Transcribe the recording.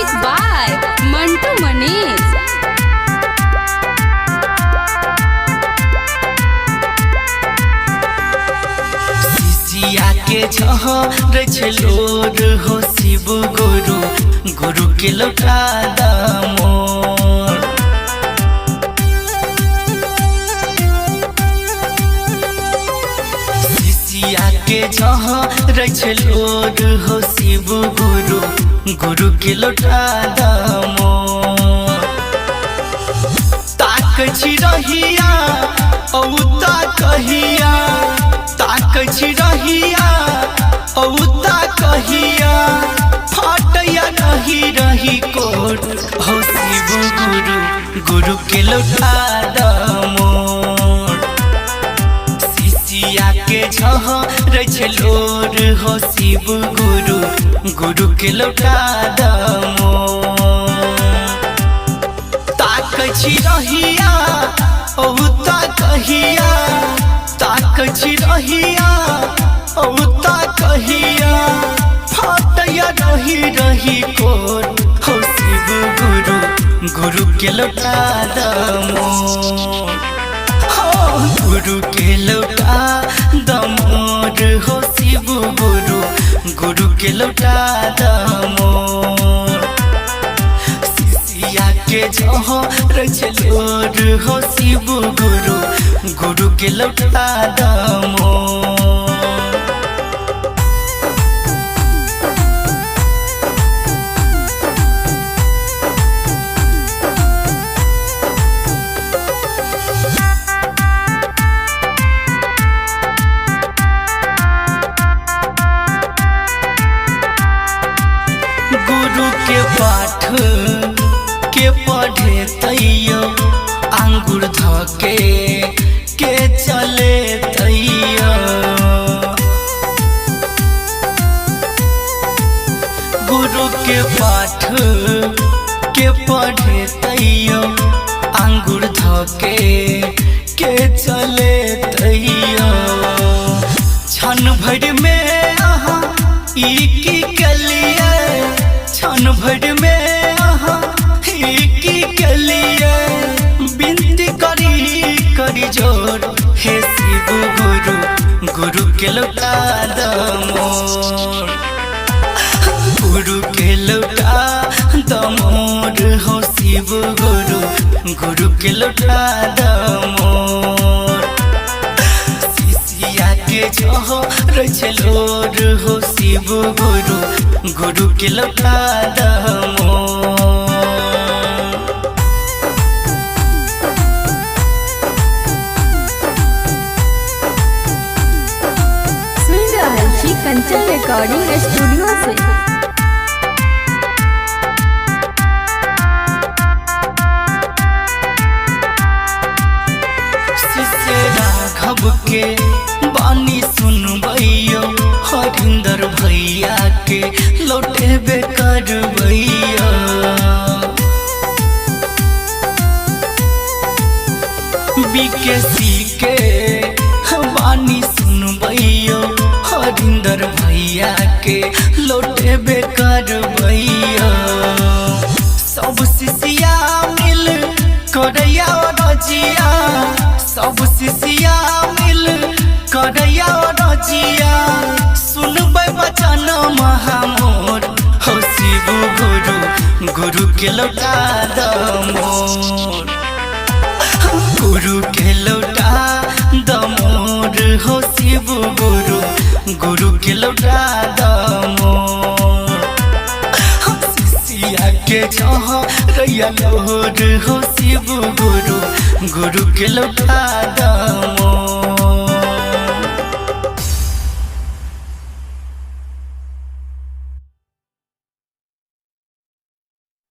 Music by Mantu Manish. सिसिया के झहर छलोर हो शिव गुरु गुरु के लौटा दामोर सिसिया के झहर छलोर हो शिव गुरु गुरु के लौटा दामोर ताक छी रहिया औता कहिया ताक छी रहिया औता कहिया फटया नहीं रही कोट हो शिव गुरु गुरु के लौटा दामोर सिसिया के झहर छलोर हो शिव गुरु गुरु के लौटा दामोर ताक छी रहिया औता कहिया ताक छी रहिया औता कहिया फटया रही रही कोट हो शिव गुरु गुरु के लौटा दामोर हो गुरु के लौटा दामोर हो शिव गुरु गुरु के लौटा दामोर सिसिया के झहर छलोर हो शिव गुरु गुरु के लौटा दामोर गुरु के पाठ के पढ़े तैयो आंगुर धके के चले तैयो गुरु के पाठ के पढ़े तैयो आंगुर धके के चले तैयो क्षण भर में आहा ई की कलिए क्षण भर में आहा ई की कलिए बिनती करी करी जोर हे शिव गुरु गुरु के लौटा दामोर गुरु के लौटा दामोर हो शिव गुरु गुरु के लौटा दामोर सिसिया के झहर छलोर हो शिव गुरु गुरु के लौटा दामोर कंचन रिकॉर्डिंग स्टूडियो से शिष्य राघव के बानी सुनबैयो हरिंदर भैया के लौटे बेकर भैया बीकेसी के बानी सुनबैयो हरिंदर भैया के लौटे बेकर भैया सब शिष्या मिल करैया रजिया सब शिष्या मिल करैया रजिया सुनबै वचन महामोर हो शिव गुरु गुरु के लौटा दामोर गुरु के लौटा दामोर हो शिव गुरु गुरु के लौटा दामोर सिसिया के झहर लोर हो शिव गुरु गुरु के लौटा